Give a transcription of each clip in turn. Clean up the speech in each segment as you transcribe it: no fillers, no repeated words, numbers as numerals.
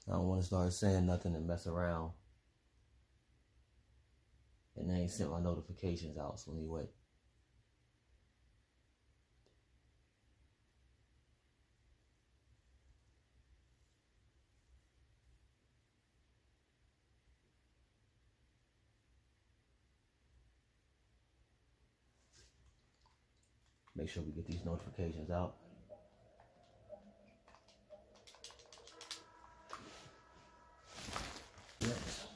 I don't want to start saying nothing and mess around. And they ain't sent my notifications out, so let me wait. Make sure we get these notifications out. Next,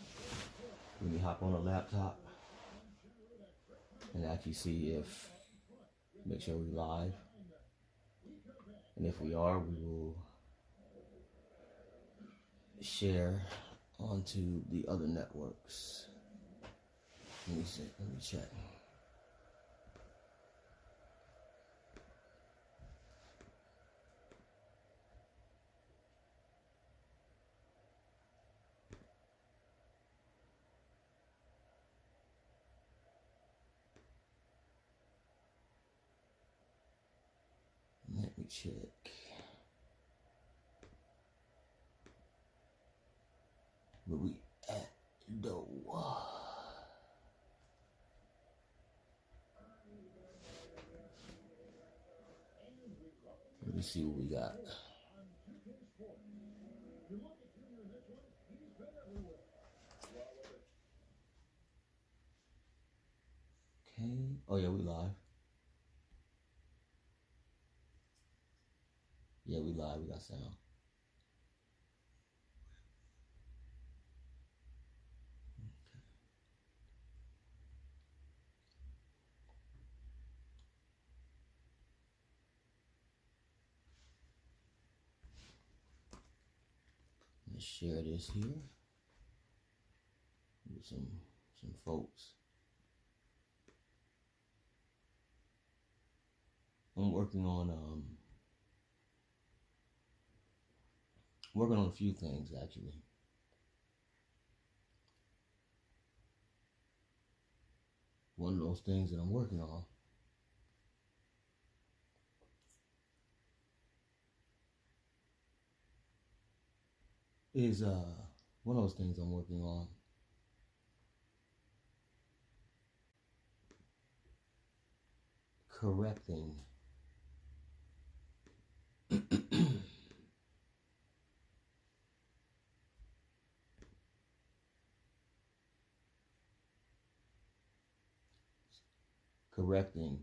let me hop on a laptop and actually see if, make sure we're live. And if we are, we will share onto the other networks. Let me see, let me check. Let me check. Where we at though? Let me see what we got. Okay. Oh yeah, we live. Yeah, we live. We got sound. Let's share this here with some folks. I'm working on a few things actually. One of those things that I'm working on is one of those things I'm working on correcting correcting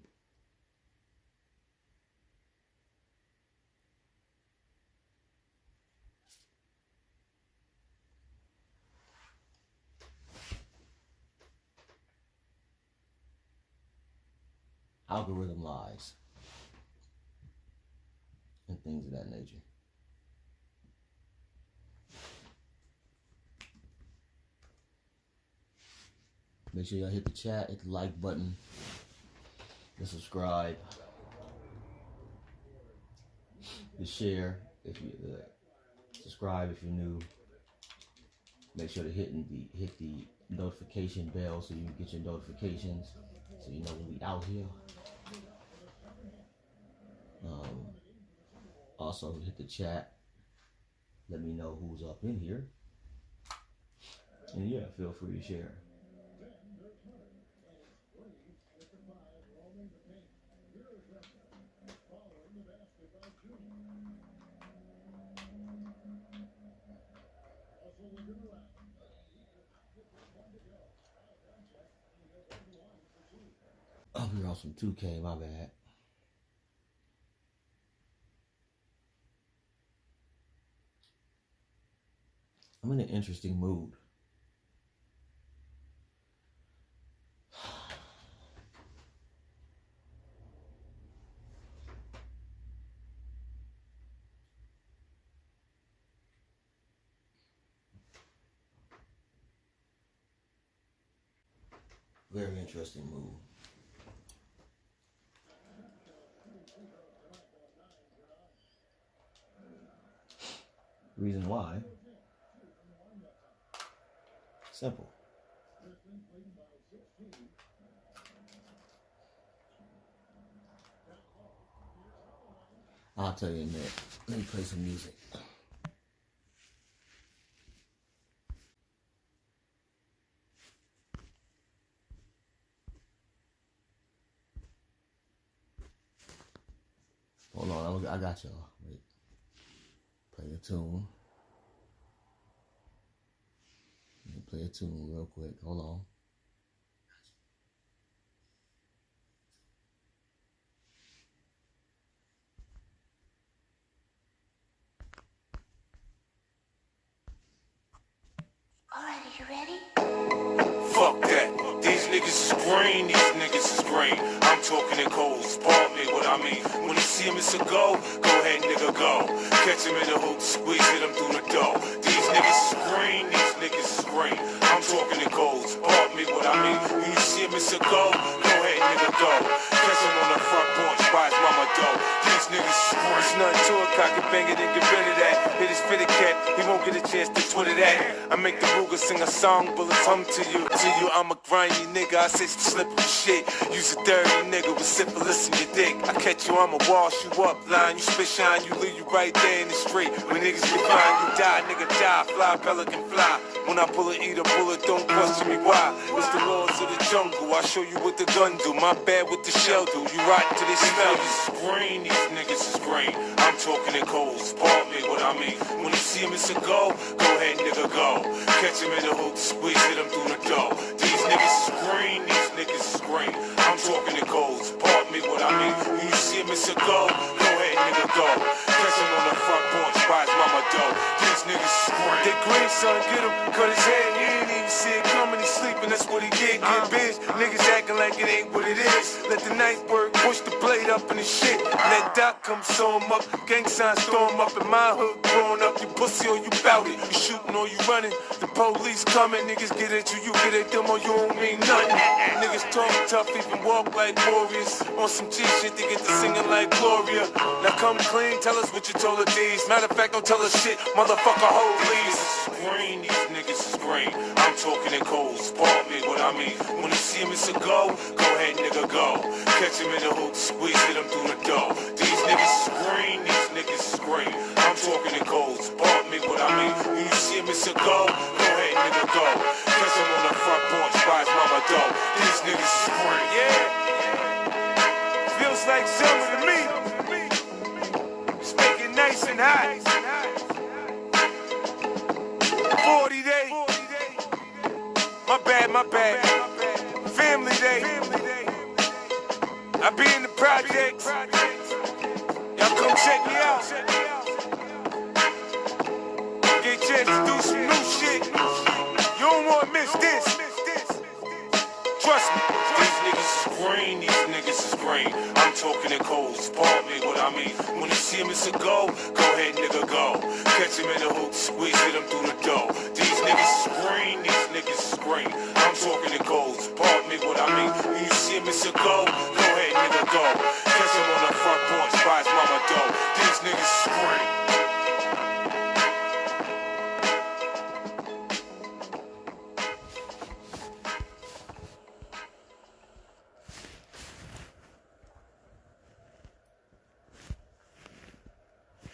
algorithm lies and things of that nature. Make sure y'all hit the chat, hit the like button, and subscribe, and share if you subscribe if you're new. Make sure to hit the notification bell so you can get your notifications, so you know when we out here. Also hit the chat. Let me know who's up in here, and yeah, feel free to share. Oh, we're on some 2K, my bad. I'm in an interesting mood. Very interesting mood. Reason why? Simple. I'll tell you in a minute. Let me play some music. Hold on, I got y'all. Wait. Play a tune. Let me play a tune real quick. Hold on. Alright, are you ready? Fuck that. These niggas is green, these niggas is green. I'm talking in codes, pardon me what I mean. When you see him, it's a go ahead, nigga, go. Catch him in the hoop, squeeze, hit him through the dough. These niggas is green, these niggas is green. I'm talking in codes, pardon me what I mean. When you see him, it's a go ahead, nigga, go. Catch him on the front porch, by his mama dough. These niggas is green. It's nothing to it, cock it, bang it, and get rid of that. Hit his fitted cat, he won't get a chance to Twitter that. I make the Ruger sing a song, bullets hum to you. I'm a grimy nigga, I say some slippery shit. You's a dirty nigga with syphilis in your dick. I catch you, I'ma wash you up, line you spit shine, you leave you right there in the street. When niggas get fine, you die, nigga die, fly, pelican fly. When I pull it, eat a bullet, don't question me why. It's the laws of the jungle, I show you what the gun do. My bad with the shell do, you rotten to this smell. These niggas is green, these niggas is green. I'm talking in codes, pardon me what I mean. When you see him, it's a go ahead, nigga, go. Catch him in the hoop, squeeze, hit him through the dough. These niggas is green, these niggas is green. I'm talking in codes, pardon me what I mean. When you see him, it's a go ahead, nigga, go. Catch him on the front porch, by his mama dough. These niggas is green. They green, son, get him, cut his head. He ain't even see it coming, he sleeping, that's what he get bitch. Niggas acting like it ain't what it is. Let the night bird push the blade up in the shit. Let Doc come sew him up, gang signs storm up. In my hood, growing up, you pussy or you bout it. You shooting or you running, the police coming. Niggas get at you, you get at them, or you don't mean nothing. Niggas talk tough, even walk like warriors. On some G shit, they get to singing like Gloria. Now come clean, tell us what you told her D's. Matter of fact, don't tell us shit, motherfucker, hold please. Green, these niggas is green. I'm talking in codes, pardon me what I mean. When you see him, it's a go ahead, nigga, go. Catch him in the hoop, squeeze, hit him through the dough. These niggas is green, these niggas is green. I'm talking in codes, pardon me what I mean. When you see him, it's a go ahead, nigga, go. Catch him on the front porch, by his mama dough. These niggas is green. Yeah. Feels like summer to me. It's making nice and hot. 40 days. My bad. Family day. I be in the projects. Y'all come check me out. Get a chance to do some new shit. You don't want to miss this. Trust me. These niggas is green, these niggas is green. I'm talking in codes, pardon me what I mean. When you see him, it's a go ahead, nigga, go. Catch him in the hoop, squeeze, hit him through the dough. These niggas is green, these niggas is green. I'm talking in codes, pardon me what I mean. When you see him, it's a go ahead, nigga, go. Catch him on the front porch, by his mama dough. These niggas is green.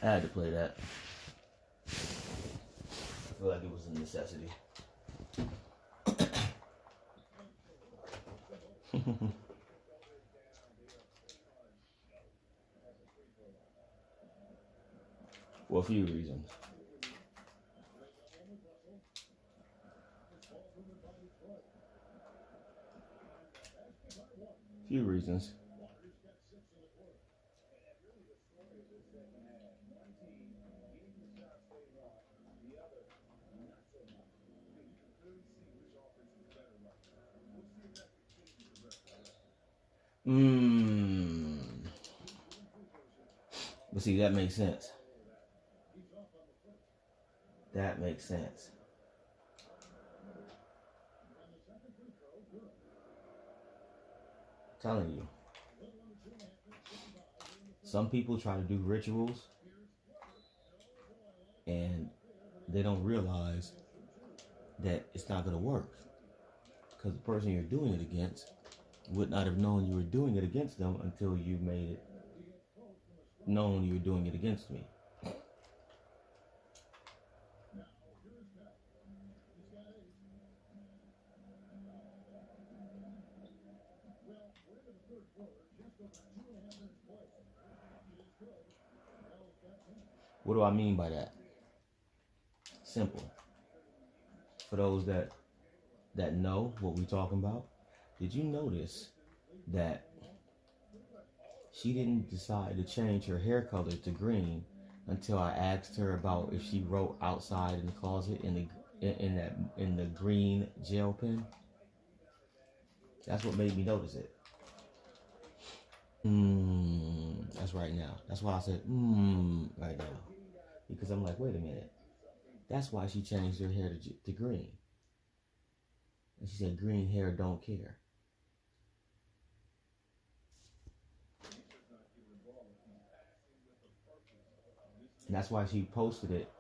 I had to play that. I feel like it was a necessity. For a few reasons. But see, that makes sense. That makes sense. I'm telling you. Some people try to do rituals and they don't realize that it's not going to work. Because the person you're doing it against would not have known you were doing it against them until you made it known you were doing it against me. What do I mean by that? Simple. For those that know what we're talking about, did you notice that she didn't decide to change her hair color to green until I asked her about if she wrote outside in the closet in the green gel pen? That's what made me notice it. That's right now. That's why I said right now, because I'm like, wait a minute. That's why she changed her hair to green. And she said, green hair don't care. And that's why she posted it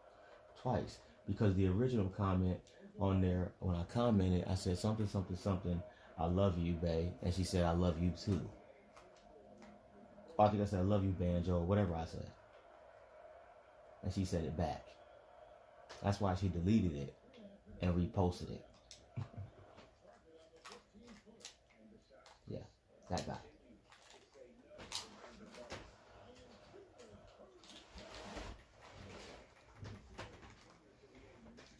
twice. Because the original comment on there, when I commented, I said something, I love you, bae. And she said, I love you too. I think I said, I love you, Banjo, or whatever I said. And she said it back. That's why she deleted it and reposted it. Yeah, that guy.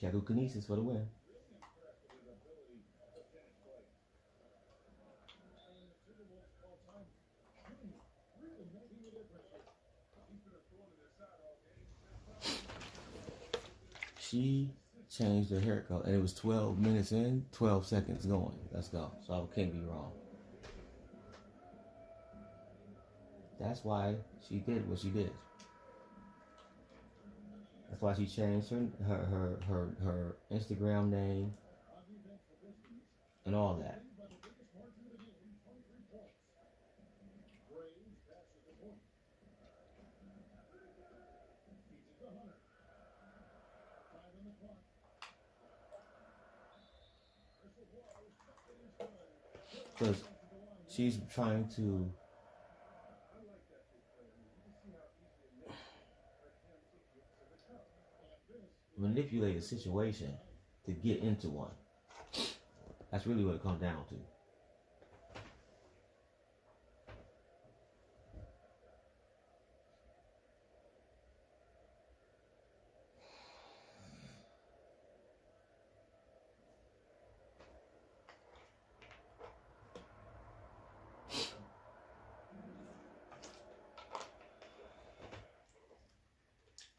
Keku Kinesis for the win. She changed her hair color, and it was 12 minutes in, 12 seconds going. Let's go. So I can't be wrong. That's why she did what she did. That's why she changed her Instagram name and all that. Because she's trying to manipulate a situation to get into one. That's really what it comes down to.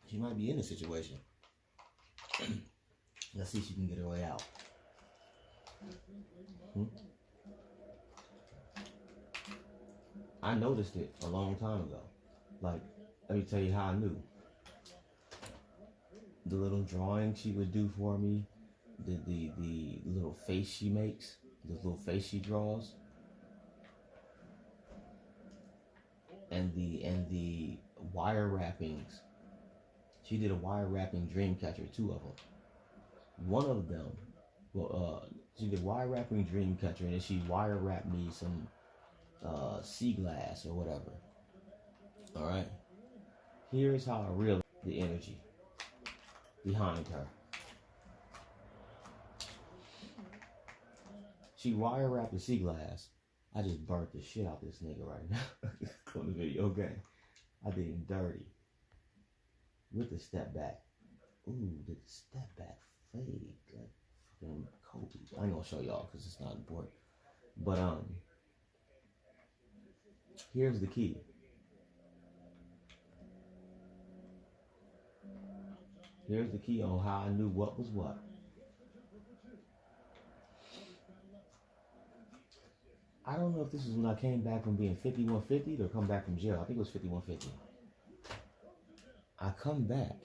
She might be in a situation. Let's see if she can get her way out. I noticed it a long time ago. Like, let me tell you how I knew. The little drawing she would do for me, the little face she makes, the little face she draws, and the wire wrappings. She did a wire wrapping dream catcher, 2 of them. One of them, she did wire wrapping dream catcher, and then she wire wrapped me some sea glass or whatever. All right. Here's how I realized the energy behind her. She wire wrapped the sea glass. I just burnt the shit out this nigga right now on the video game. I did him dirty with the step back. Ooh, did the step back fade like fucking Kobe. I ain't gonna show y'all because it's not important. But here's the key. Here's the key on how I knew what was what. I don't know if this is when I came back from being 5150 or come back from jail. I think it was 5150. I come back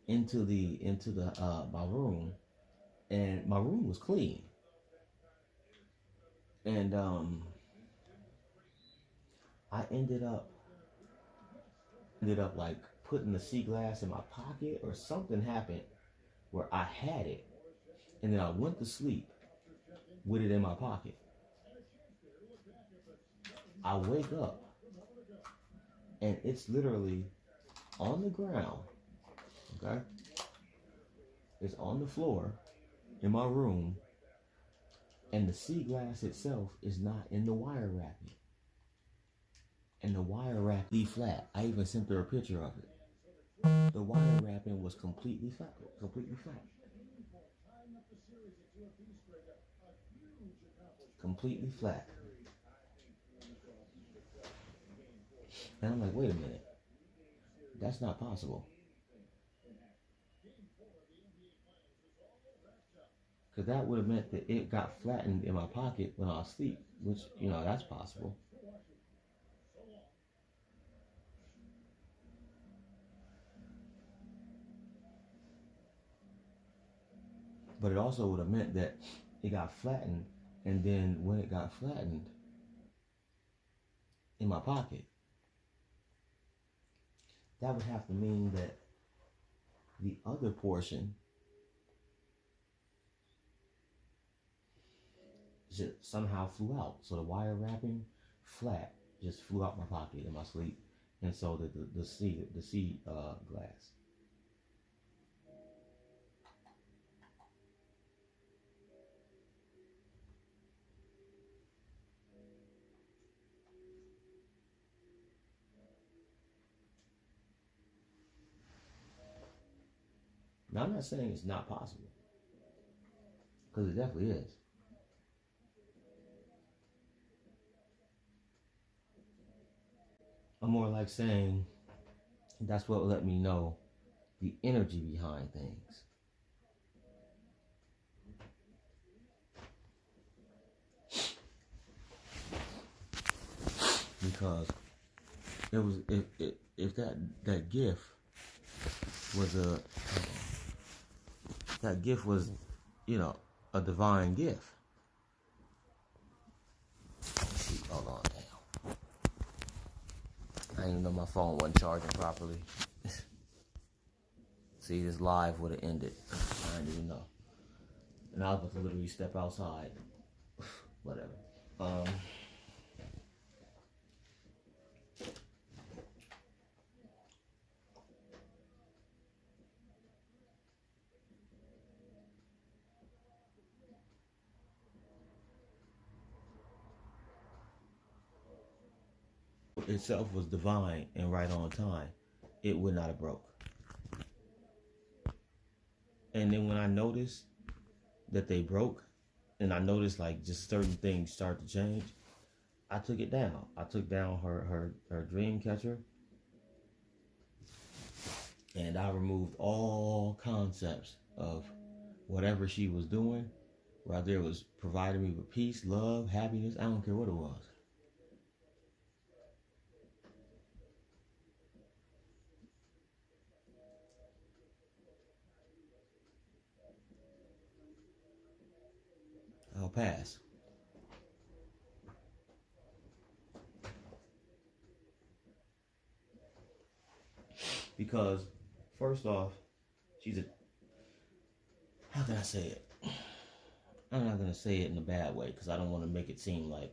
into my room, and my room was clean. And I ended up like putting the sea glass in my pocket, or something happened where I had it, and then I went to sleep with it in my pocket. I wake up and it's literally on the ground. Okay? It's on the floor in my room, and the sea glass itself is not in the wire wrapping. and the wire wrapped flat. I even sent her a picture of it. The wire wrapping was completely flat, completely flat, completely flat. And I'm like, wait a minute, that's not possible. Because that would have meant that it got flattened in my pocket when I was asleep, which, you know, that's possible. But it also would have meant that it got flattened, and then when it got flattened in my pocket, that would have to mean that the other portion just somehow flew out. So the wire wrapping flat just flew out my pocket in my sleep, and so did the C glass. Now I'm not saying it's not possible, because it definitely is. I'm more like saying that's what let me know the energy behind things. Because it was if that gift was that gift was, you know, a divine gift. Let's see, hold on, damn. I didn't even know my phone wasn't charging properly. See, this live would have ended. I didn't even know. And I was about to literally step outside. Whatever. Itself was divine and right on time, it would not have broke. And then when I noticed that they broke, and I noticed like just certain things start to change, I took it down. I took down her dream catcher, and I removed all concepts of whatever she was doing, whether it was providing me with peace, love, happiness, I don't care what it was. I'll pass. Because, first off, she's a, how can I say it? I'm not going to say it in a bad way because I don't want to make it seem like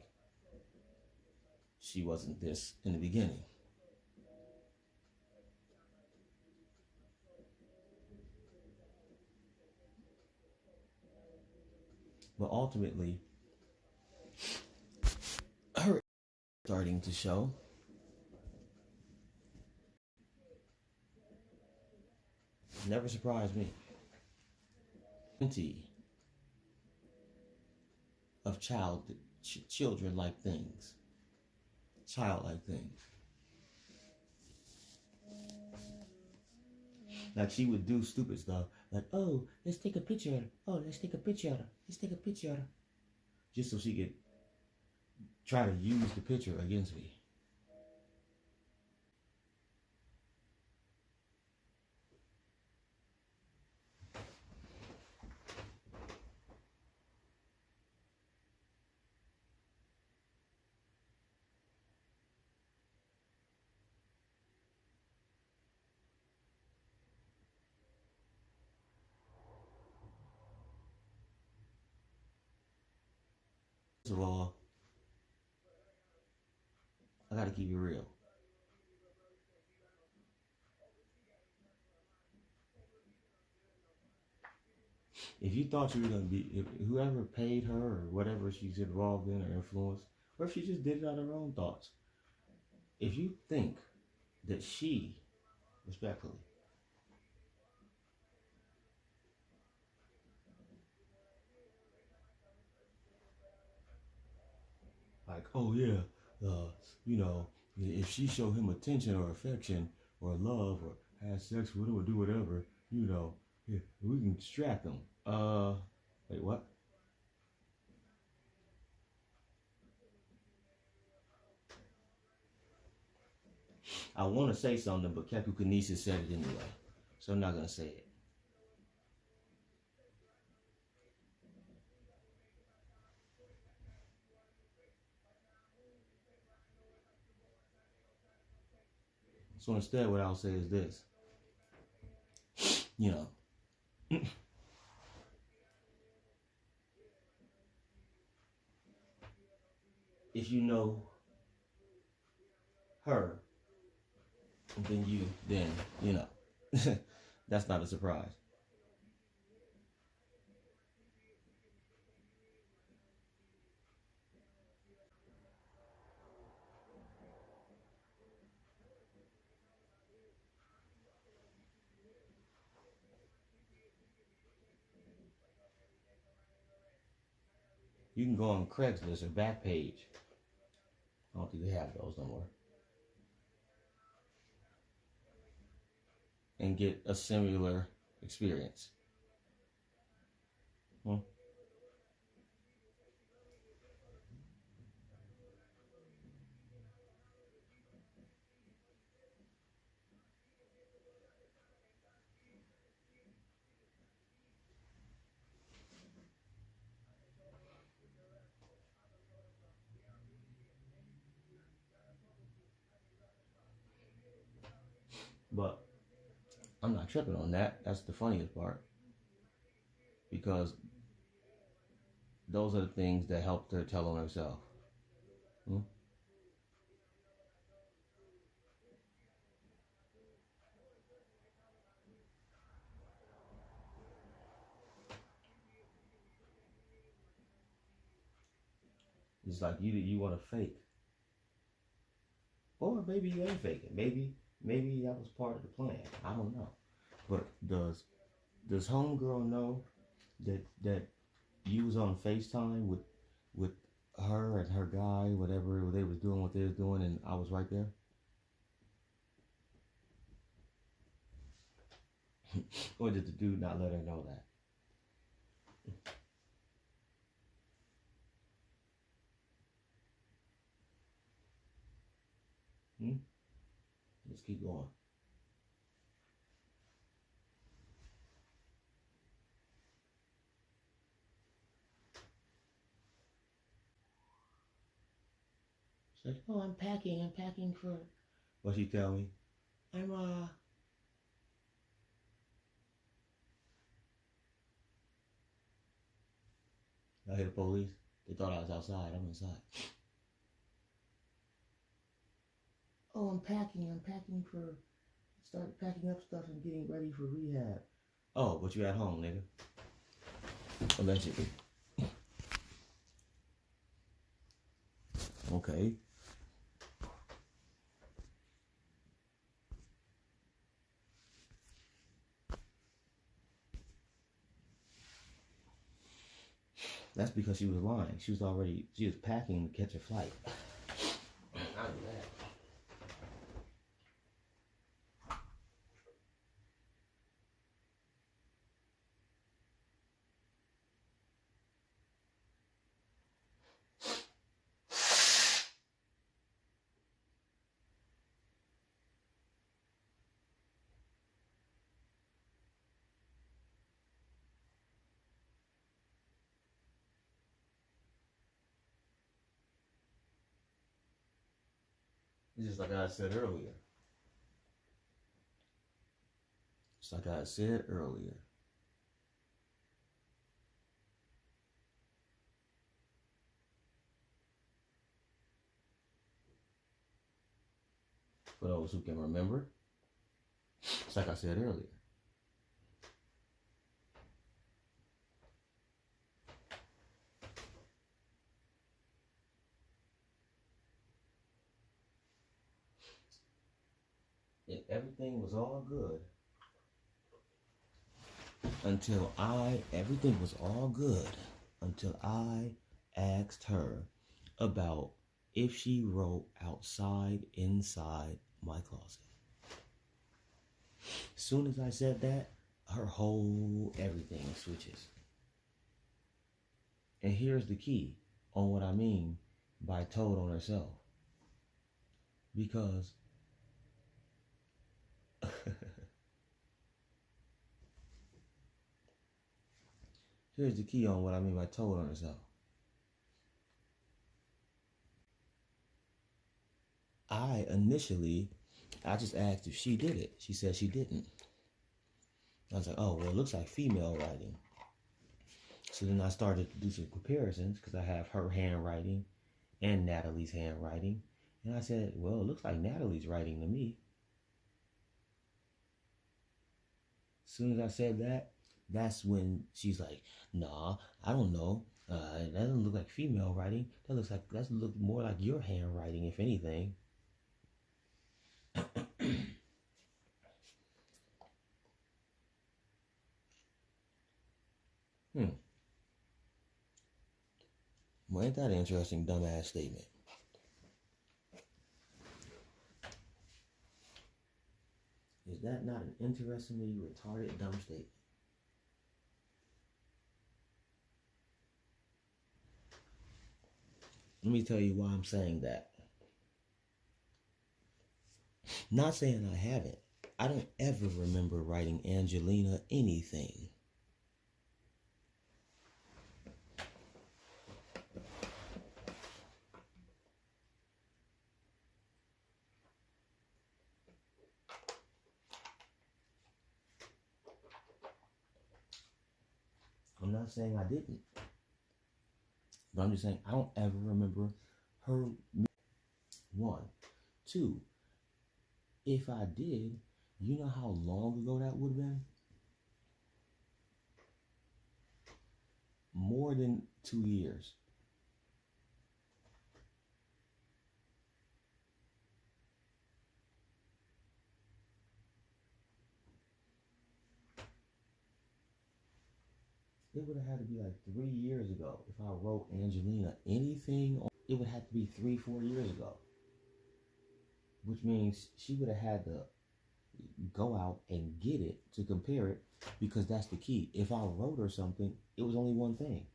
she wasn't this in the beginning. But ultimately, her starting to show. Never surprised me. Plenty of children-like things. Childlike things. Like she would do stupid stuff. Like, oh, let's take a picture of her. Oh, let's take a picture of her. Let's take a picture of her. Just so she could try to use the picture against me. First of all, I gotta keep it real. If you thought you were gonna be, if whoever paid her or whatever she's involved in or influenced, or if she just did it out of her own thoughts, if you think that she, respectfully, like, oh yeah, you know, if she show him attention or affection or love or has sex with him or do whatever, you know, yeah, we can distract them. Wait, what? I want to say something, but Keku Kanisa said it anyway, so I'm not gonna say it. So instead, what I'll say is this: you know, if you know her, then you know, that's not a surprise. You can go on Craigslist or Backpage. I don't think they have those no more. And get a similar experience. Hmm? But I'm not tripping on that. That's the funniest part. Because those are the things that helped her tell on herself. Hmm? It's like you want to fake. Or maybe you ain't faking. Maybe that was part of the plan. I don't know. But does homegirl know that you was on FaceTime with her and her guy, whatever they was doing, what they was doing, and I was right there? Or did the dude not let her know that? Hmm? Let's keep going. She's like, oh, I'm packing for. What she tell me? I'm I hear the police. They thought I was outside. I'm inside. Oh, I'm packing for. Start packing up stuff and getting ready for rehab. Oh, but you at home, nigga. Allegedly. Okay. That's because she was lying. She was packing to catch a flight. I do that. It's just like I said earlier. Just like I said earlier. For those who can remember, it's like I said earlier. And everything was all good everything was all good until I asked her about if she wrote outside, inside my closet. Soon as I said that, her whole everything switches. And here's the key on what I mean by told on herself. Because here's the key on what I mean by told on herself. I just asked if she did it. She said she didn't. I was like, oh, well, it looks like female writing. So then I started to do some comparisons because I have her handwriting and Natalie's handwriting. And I said, well, it looks like Natalie's writing to me. As soon as I said that, that's when she's like, nah, I don't know. That doesn't look like female writing. That looks more like your handwriting, if anything. Well, ain't that an interesting dumbass statement? Is that not an interestingly retarded dumb statement? Let me tell you why I'm saying that. Not saying I haven't. I don't ever remember writing Angelina anything. I'm not saying I didn't. But I'm just saying I don't ever remember her. One. Two. If I did, you know how long ago that would have been? More than 2 years. It would have had to be like 3 years ago. If I wrote Angelina anything, it would have to be 3-4 years ago. Which means she would have had to go out and get it to compare it, because that's the key. If I wrote her something, it was only one thing.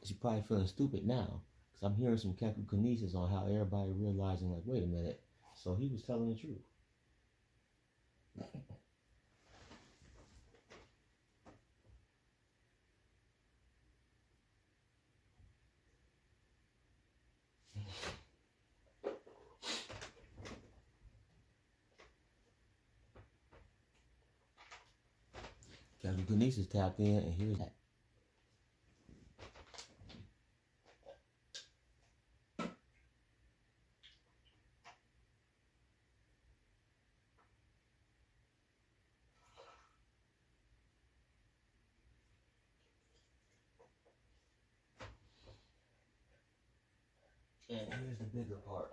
She's probably feeling stupid now, because I'm hearing some Keku kinesis on how everybody realizing, like, wait a minute, so he was telling the truth. Keku kinesis tapped in, and here's that. And here's the bigger part.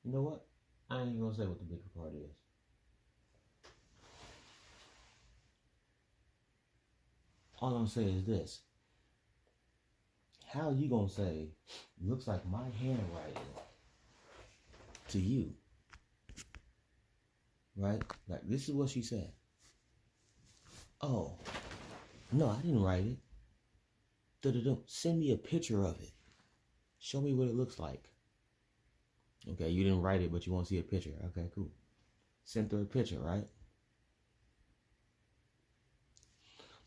You know what? I ain't gonna say what the bigger part is. All I'm saying is this. How you gonna say, looks like my handwriting to you? Right? Like, this is what she said. Oh, no, I didn't write it. Send me a picture of it. Show me what it looks like. Okay, you didn't write it, but you want to see a picture. Okay, cool. Sent her a picture, right?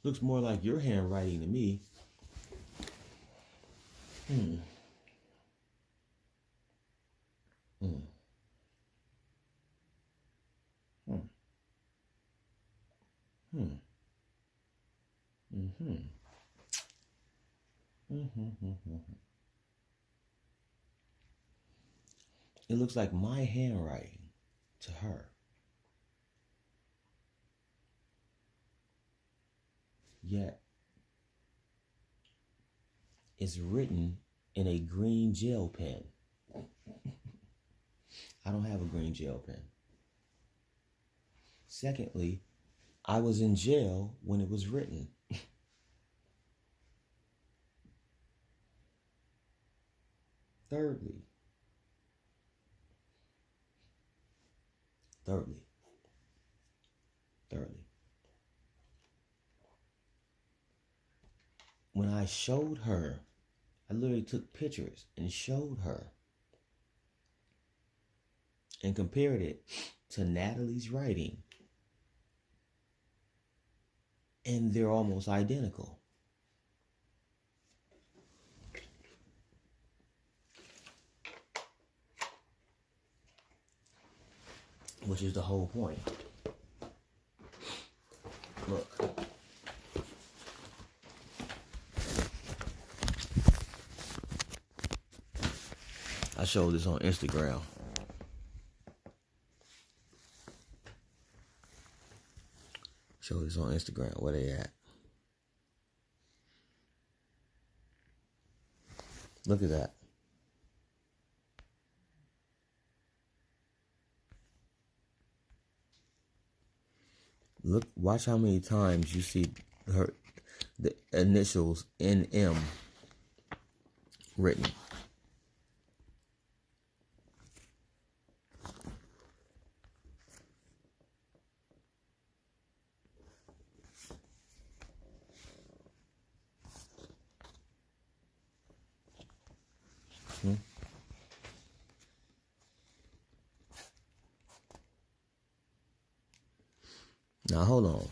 Looks more like your handwriting to me. Hmm. Hmm. Hmm. Hmm. Mm-hmm. Mm-hmm. It looks like my handwriting to her. Yet it's written in a green gel pen. I don't have a green gel pen. Secondly, I was in jail when it was written. Thirdly, thirdly, thirdly, when I showed her, I literally took pictures and showed her and compared it to Natalie's writing, and they're almost identical. Which is the whole point. Look. I showed this on Instagram. Show this on Instagram. Where they at? Look at that. Look, watch how many times you see the initials NM written. Now hold on.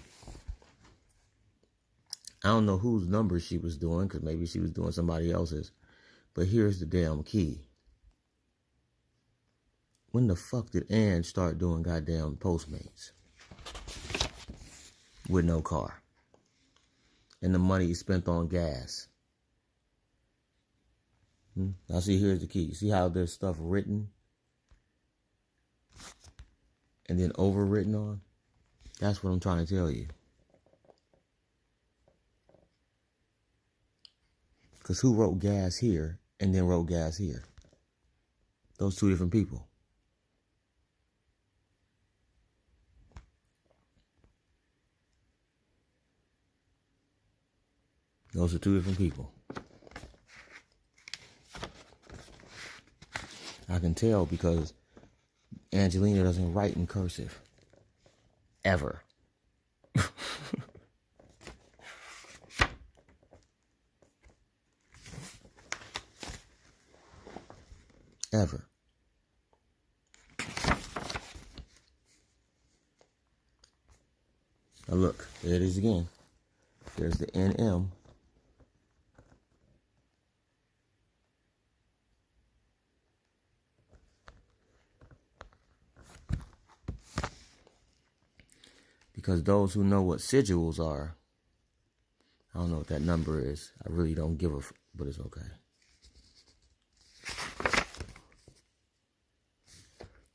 I don't know whose number she was doing, because maybe she was doing somebody else's. But here's the damn key. When the fuck did Ann start doing goddamn Postmates? With no car. And the money he spent on gas. Now see, here's the key. See how there's stuff written and then overwritten on? That's what I'm trying to tell you. Because who wrote gas here and then wrote gas here? Those two different people. Those are two different people. I can tell because Angelina doesn't write in cursive. Ever. Ever. Now look, there it is again. There's the NM. Because those who know what sigils are, I don't know what that number is. I really don't give a but it's okay.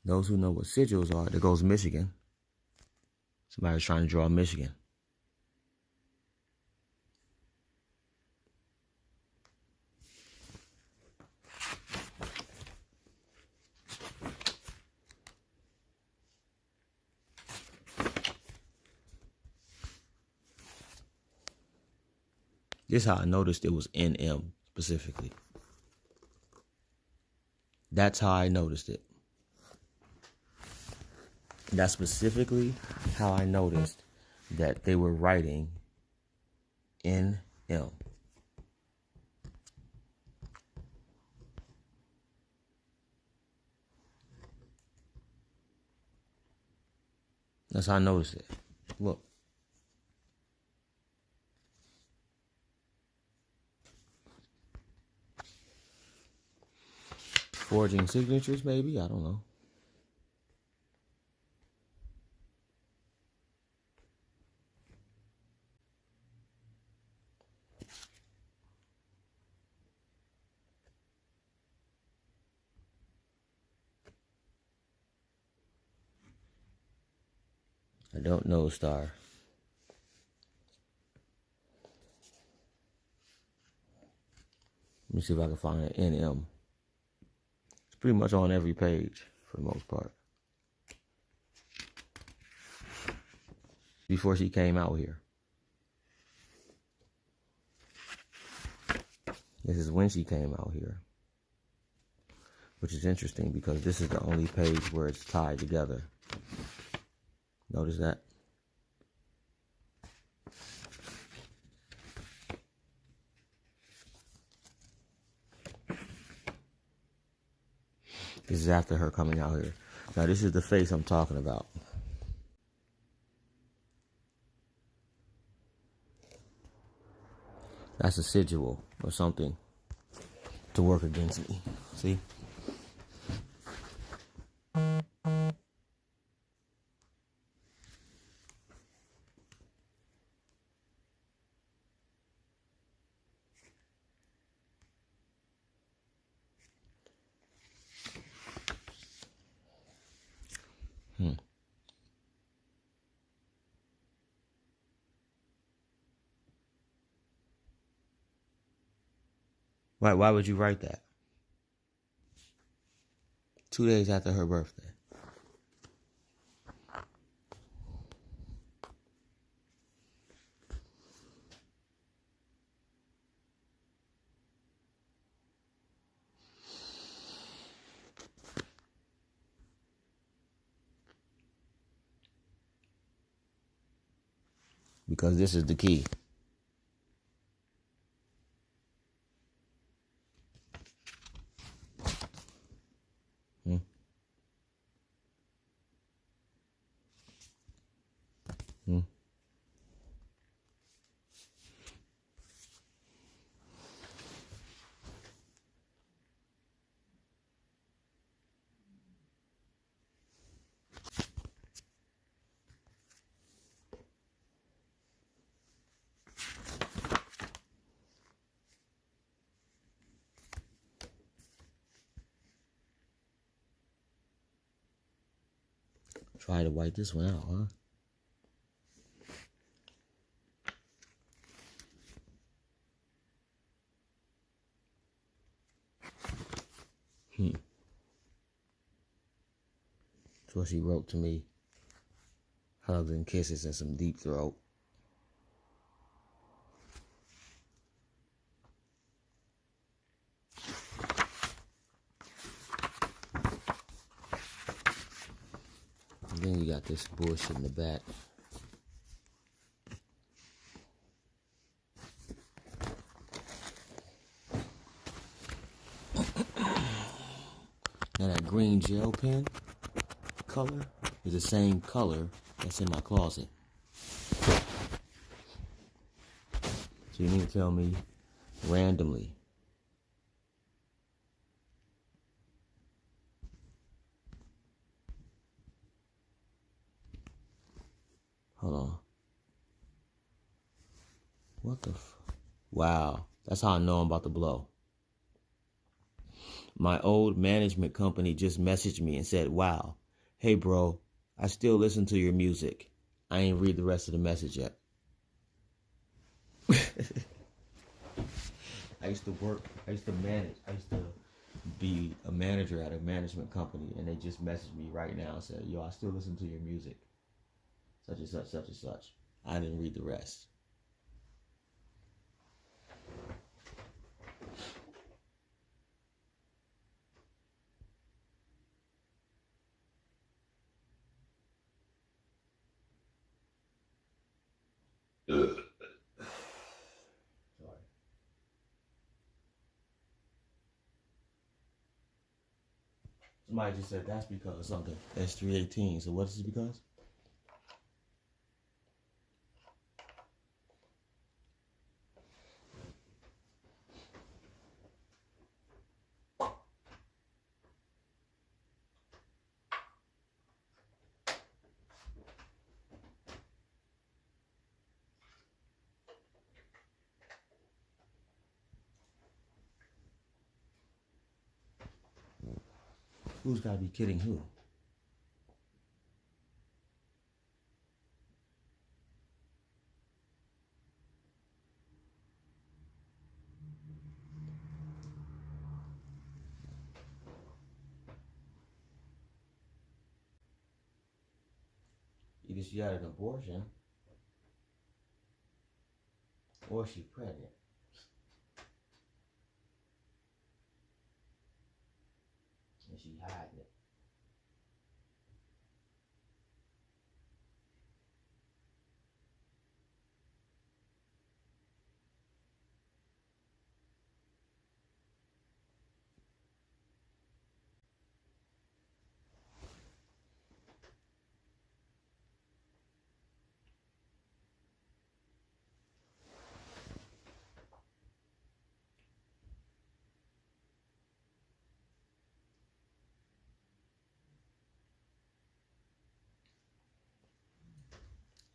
Those who know what sigils are, there goes Michigan. Somebody's trying to draw Michigan. This is how I noticed it was NM specifically. That's how I noticed it. That's specifically how I noticed that they were writing NM. That's how I noticed it. Look. Forging signatures, maybe? I don't know. I don't know, Star. Let me see if I can find an NM. It's pretty much on every page for the most part. Before she came out here. This is when she came out here. Which is interesting because this is the only page where it's tied together. Notice that? This is after her coming out here. Now this is the face I'm talking about. That's a sigil or something to work against me. See? Why would you write that? 2 days after her birthday. Because this is the key. Try to wipe this one out, huh? That's what she wrote to me. Hugs and kisses and some deep throat. And then you got this bush in the back. Now that green gel pen color is the same color that's in my closet. So you need to tell me randomly. Hold on. What the Wow. That's how I know I'm about to blow. My old management company just messaged me and said, wow, hey bro, I still listen to your music. I ain't read the rest of the message yet. I used to be a manager at a management company, and they just messaged me right now and said, yo, I still listen to your music. Such and such, such and such. I didn't read the rest. Sorry. Somebody just said that's because of something. That's 318. So what is it because? Who's got to be kidding who? Either she had an abortion or she's pregnant. And she hiding it.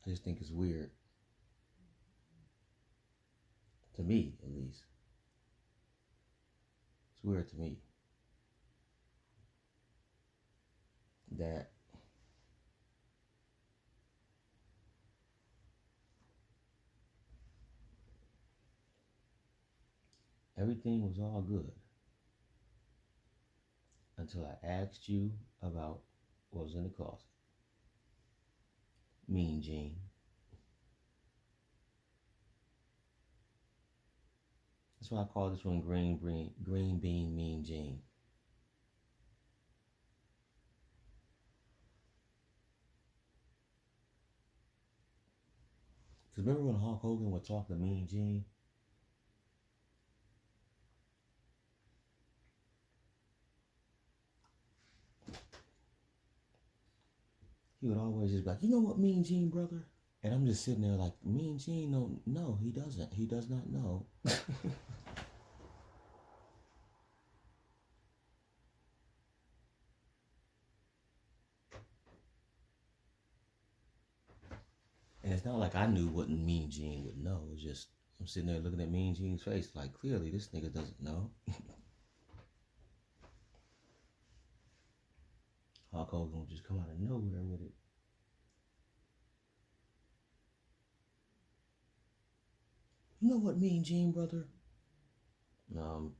I just think it's weird. To me, at least. It's weird to me that everything was all good until I asked you about what was in the closet. Mean Gene. That's why I call this one Green Bean Mean Gene. Because remember when Hulk Hogan would talk to Mean Gene? He would always just be like, you know what, Mean Gene, brother? And I'm just sitting there like, Mean Gene, no, he doesn't. He does not know. And it's not like I knew what Mean Gene would know. It's just, I'm sitting there looking at Mean Gene's face like, clearly this nigga doesn't know. Hulk Hogan would just come out of nowhere with it. You know what, Mean Gene, brother? No,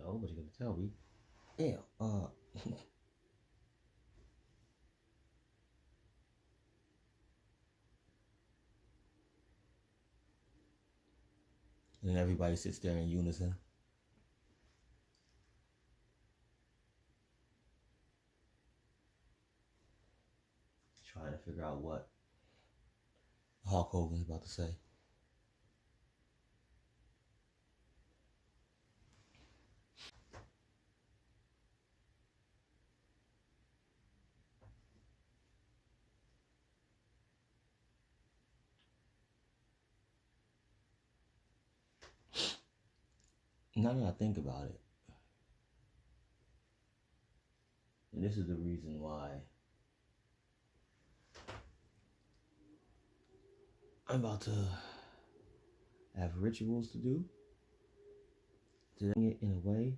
but you're gonna tell me. Yeah, and then everybody sits there in unison. Trying to figure out what Hulk Hogan's about to say. Now that I think about it, and this is the reason why I'm about to have rituals to do, doing it in a way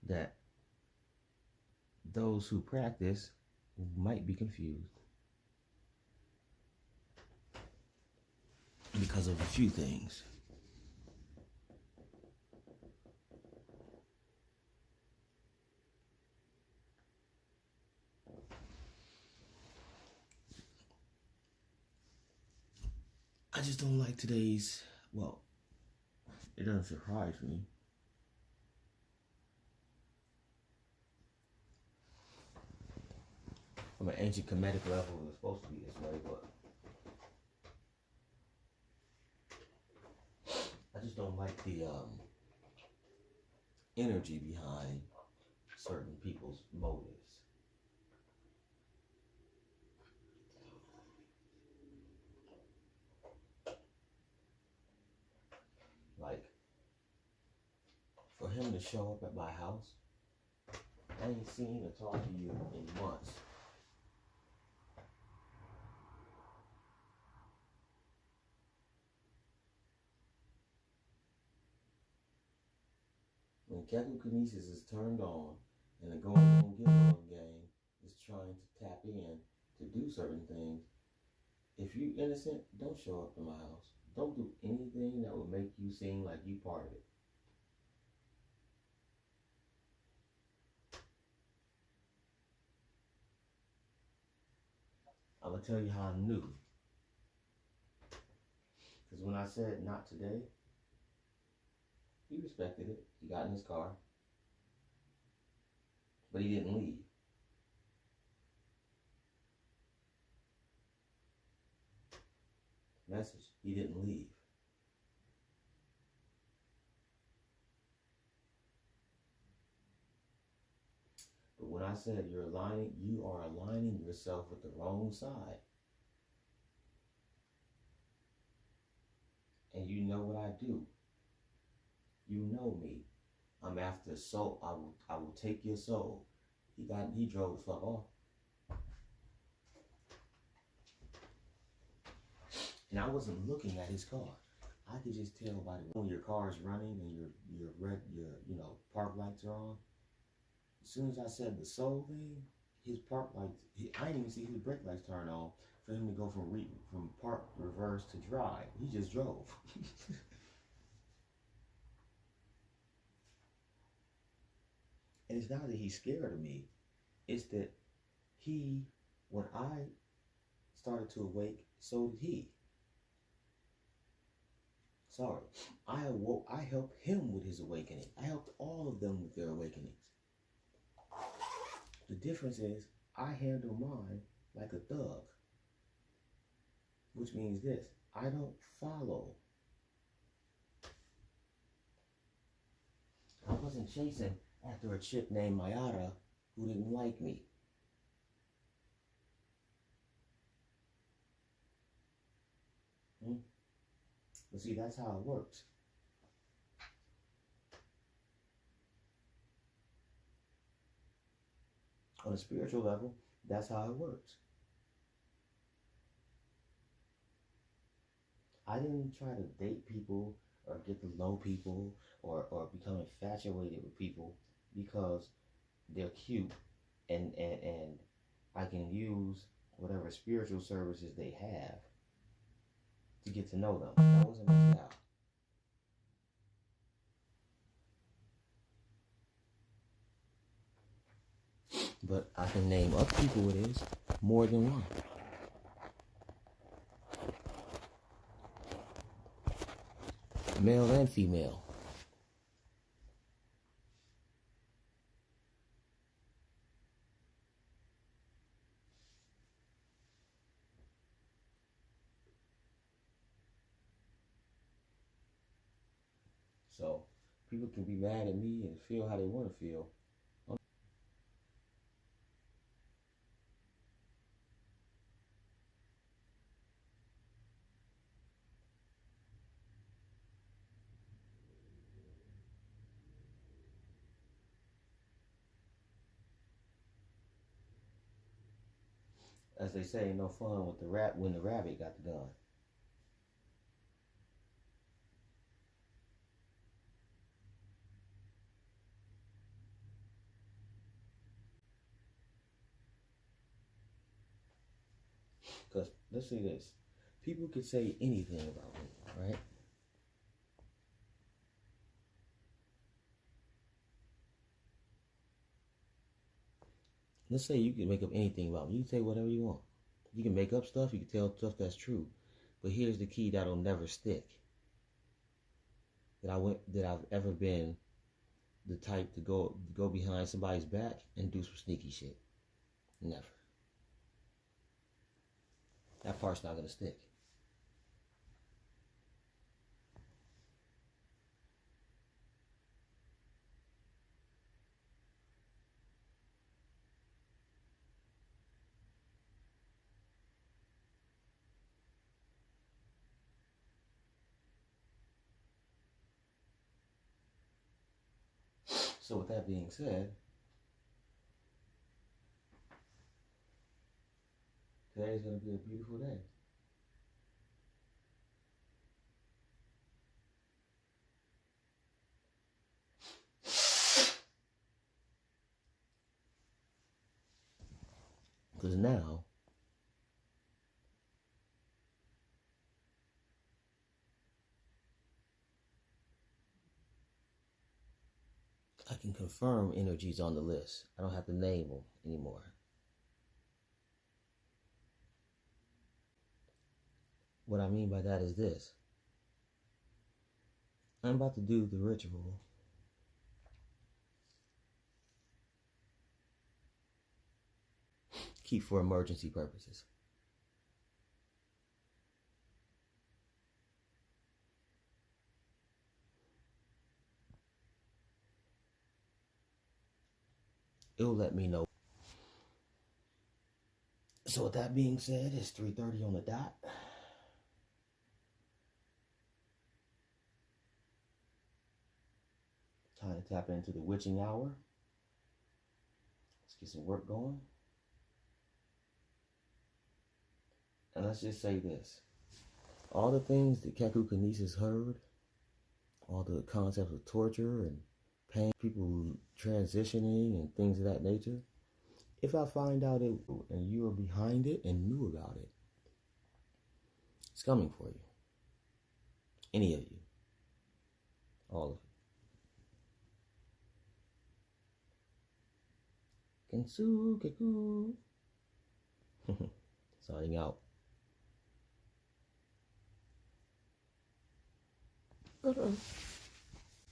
that those who practice might be confused because of a few things. I just don't like today's, well, it doesn't surprise me. From an ancient Kemetic level, it was supposed to be this way, but I just don't like the energy behind certain people's motives. Like, for him to show up at my house, I ain't seen or talked to you in months. When Keku Kinesis is turned on and the going on get on game is trying to tap in to do certain things, if you innocent, don't show up to my house. Don't do anything that will make you seem like you part of it. I'm gonna tell you how I knew. Because when I said not today, he respected it. He got in his car. But he didn't leave. Message, he didn't leave. But when I said you are aligning yourself with the wrong side. And you know what I do. You know me. I'm after soul. I will take your soul. He drove the fuck off. And I wasn't looking at his car. I could just tell by the when your car is running and your park lights are on. As soon as I said the soul thing, his park lights, I didn't even see his brake lights turn on for him to go from park reverse to drive. He just drove. And it's not that he's scared of me. It's that when I started to awake, so did he. Sorry. I helped him with his awakening. I helped all of them with their awakenings. The difference is I handle mine like a thug. Which means this. I don't follow. I wasn't chasing after a chick named Mayara who didn't like me. But see, that's how it works. On a spiritual level, that's how it works. I didn't try to date people or get to know people or become infatuated with people because they're cute and I can use whatever spiritual services they have to get to know them. That wasn't my style. But I can name other people it is, more than one. Male and female. So people can be mad at me and feel how they want to feel. As they say, no fun with the when the rabbit got the gun. Because let's say this, people could say anything about me, right? Let's say you can make up anything about me. You can say whatever you want. You can make up stuff. You can tell stuff that's true. But here's the key that'll never stick. That I've ever been the type to go behind somebody's back and do some sneaky shit. Never. That part's not gonna stick. So with that being said, today's gonna be a beautiful day. Because now, I can confirm energies on the list. I don't have to name them anymore. What I mean by that is this. I'm about to do the ritual. Keep for emergency purposes. It'll let me know. So with that being said, it's 3:30 on the dot. Time to tap into the witching hour. Let's get some work going. And let's just say this. All the things that Keku Kinesis heard, all the concepts of torture and pain, people transitioning and things of that nature, if I find out it and you are behind it and knew about it, it's coming for you. Any of you. All of you. Kensu, Keku. Signing out.